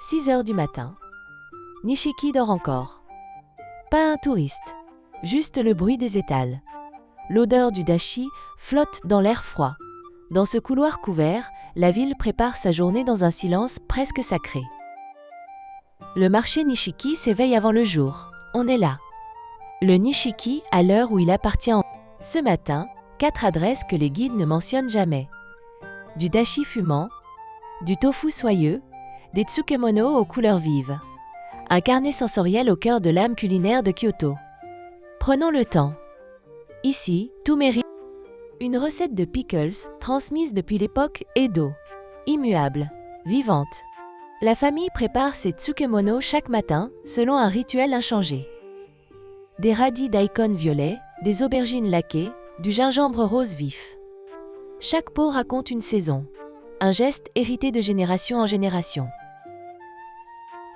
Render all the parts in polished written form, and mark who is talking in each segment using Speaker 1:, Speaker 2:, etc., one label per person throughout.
Speaker 1: 6 heures du matin. Nishiki dort encore. Pas un touriste, juste le bruit des étals. L'odeur du dashi flotte dans l'air froid. Dans ce couloir couvert, la ville prépare sa journée dans un silence presque sacré. Le marché Nishiki s'éveille avant le jour. On est là. Le Nishiki à l'heure où il appartient. Ce matin, 4 adresses que les guides ne mentionnent jamais. Du dashi fumant, du tofu soyeux, des tsukemono aux couleurs vives. Un carnet sensoriel au cœur de l'âme culinaire de Kyoto. Prenons le temps. Ici, tout mérite. Une recette de pickles transmise depuis l'époque Edo. Immuable, vivante. La famille prépare ses tsukemono chaque matin selon un rituel inchangé. Des radis daikon violets, des aubergines laquées, du gingembre rose vif. Chaque pot raconte une saison, un geste hérité de génération en génération.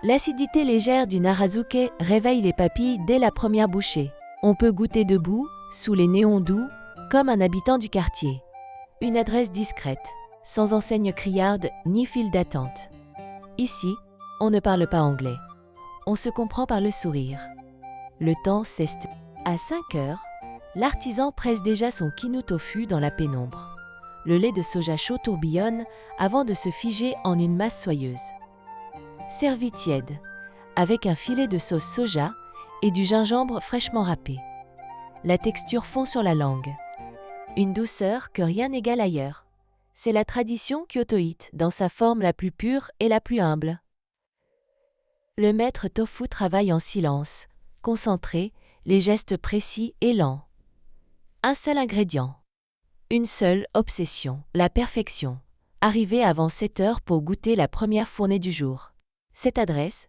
Speaker 1: L'acidité légère du narazuke réveille les papilles dès la première bouchée. On peut goûter debout, sous les néons doux, comme un habitant du quartier. Une adresse discrète, sans enseigne criarde ni file d'attente. Ici, on ne parle pas anglais. On se comprend par le sourire. Le temps s'est. À 5 heures, l'artisan presse déjà son kinu tofu dans la pénombre. Le lait de soja chaud tourbillonne avant de se figer en une masse soyeuse. Servi tiède, avec un filet de sauce soja et du gingembre fraîchement râpé. La texture fond sur la langue. Une douceur que rien n'égale ailleurs. C'est la tradition kyotoïte dans sa forme la plus pure et la plus humble. Le maître tofu travaille en silence, concentré, les gestes précis et lents. Un seul ingrédient. Une seule obsession, la perfection. Arriver avant 7 heures pour goûter la première fournée du jour. Cette adresse,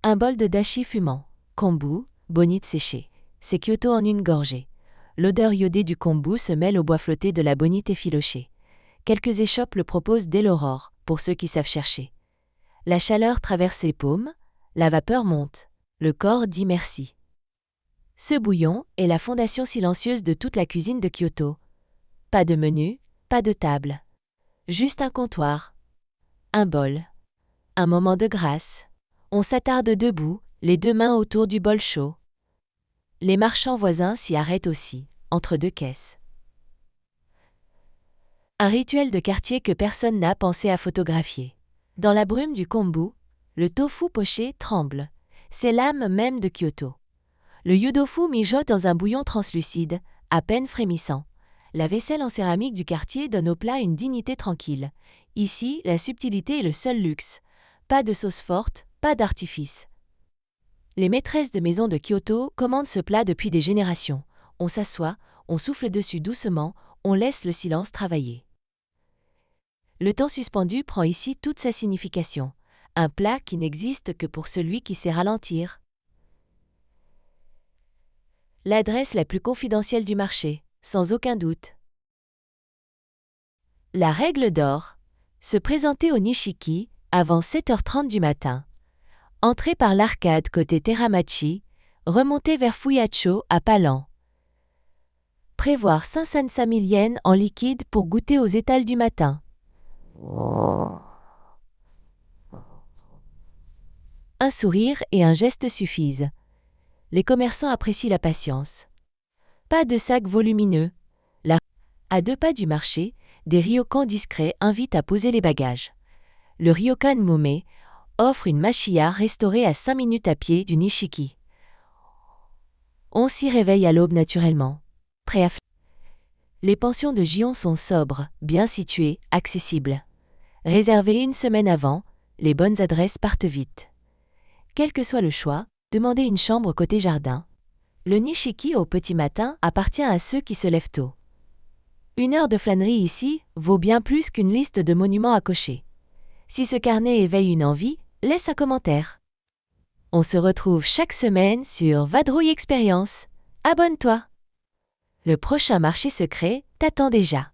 Speaker 1: un bol de dashi fumant, kombu, bonite séchée. C'est Kyoto en une gorgée. L'odeur iodée du kombu se mêle au bois flotté de la bonite effilochée. Quelques échoppes le proposent dès l'aurore, pour ceux qui savent chercher. La chaleur traverse les paumes, la vapeur monte. Le corps dit merci. Ce bouillon est la fondation silencieuse de toute la cuisine de Kyoto. Pas de menu, pas de table. Juste un comptoir. Un bol. Un moment de grâce. On s'attarde debout, les 2 mains autour du bol chaud. Les marchands voisins s'y arrêtent aussi, entre 2 caisses. Un rituel de quartier que personne n'a pensé à photographier. Dans la brume du kombu, le tofu poché tremble. C'est l'âme même de Kyoto. Le yudofu mijote dans un bouillon translucide, à peine frémissant. La vaisselle en céramique du quartier donne au plat une dignité tranquille. Ici, la subtilité est le seul luxe. Pas de sauce forte, pas d'artifice. Les maîtresses de maison de Kyoto commandent ce plat depuis des générations. On s'assoit, on souffle dessus doucement, on laisse le silence travailler. Le temps suspendu prend ici toute sa signification. Un plat qui n'existe que pour celui qui sait ralentir. L'adresse la plus confidentielle du marché, sans aucun doute. La règle d'or, se présenter au Nishiki avant 7h30 du matin. Entrer par l'arcade côté Teramachi, remonter vers Fuyacho à pas lent. Prévoir 500 000 yens en liquide pour goûter aux étals du matin. Un sourire et un geste suffisent. Les commerçants apprécient la patience. Pas de sac volumineux. À 2 pas du marché, des ryokans discrets invitent à poser les bagages. Le ryokan Mume offre une machiya restaurée à 5 minutes à pied du Nishiki. On s'y réveille à l'aube naturellement. Prêt à Les pensions de Gion sont sobres, bien situées, accessibles. Réservées 1 semaine avant, les bonnes adresses partent vite. Quel que soit le choix, demandez une chambre côté jardin. Le Nishiki au petit matin appartient à ceux qui se lèvent tôt. 1 heure de flânerie ici vaut bien plus qu'une liste de monuments à cocher. Si ce carnet éveille une envie, laisse un commentaire. On se retrouve chaque semaine sur Vadrouille Expérience. Abonne-toi. Le prochain marché secret t'attend déjà.